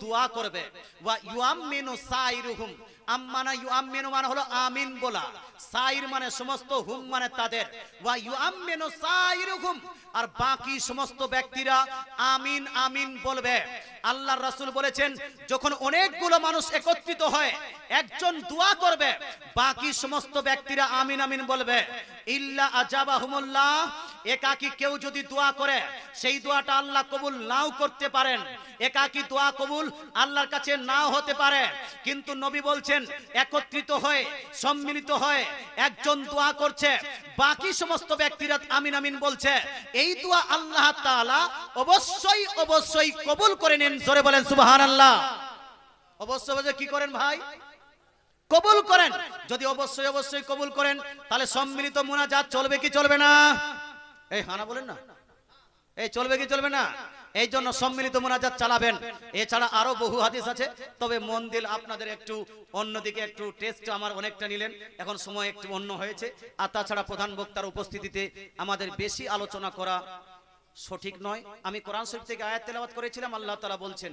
দোয়া করবে, ওয়া ইউআমিনু সাইরুহুম, আম্মানা ইউআমিনু মানে হলো আমিন বলা, সাইর মানে সমস্ত, হুম মানে তাদের, ওয়া ইউআমিনু সাইরুহুম, আর বাকি সমস্ত ব্যক্তিরা আমিন আমিন বলবে। আল্লাহর রাসূল বলেছেন যখন অনেকগুলো মানুষ একত্রিত হয় একজন দোয়া করবে, বাকি সমস্ত ব্যক্তিরা আমিন আমিন বলবে। ইল্লা আজাবাহুমুল্লাহ, একাকী কেউ যদি দোয়া করে সেই দোয়াটা আল্লাহ কবুল নাও করতে পারেন, একাকী দোয়া কবুল আল্লাহর কাছে নাও হতে পারে, কিন্তু নবী বলছেন একত্রিত হয়ে সম্মিলিত হয়ে একজন দোয়া করছে, বাকি সমস্ত ব্যক্তিরা আমিন আমিন বলছে, এই দোয়া আল্লাহ তাআলা অবশ্যই অবশ্যই কবুল করে নেন। জোরে বলেন সুবহানাল্লাহ। অবশ্যই অবশ্যই কি করেন ভাই? কবুল করেন। যদি অবশ্যই অবশ্যই কবুল করেন তাহলে সম্মিলিত মুনাজাত চলবে কি চলবে না? এই হানা বলেন না, এই চলবে কি চলবে না? এই জন্য সম্মিলিত মুনাজাত চালাবেন। এছাড়া আরো বহু হাদিস আছে, তবে মন দিল আপনাদের একটু অন্যদিকে, একটু টেস্ট আমার অনেকটা নিলেন, এখন সময় একটু অন্য হয়েছে। আর তাছাড়া প্রধান বক্তার উপস্থিতিতে আমাদের বেশি আলোচনা করা সঠিক নয়। আমি কোরআন শরীফ থেকে আয়াত তেলাওয়াত করেছিলাম, আল্লাহ তাআলা বলছেন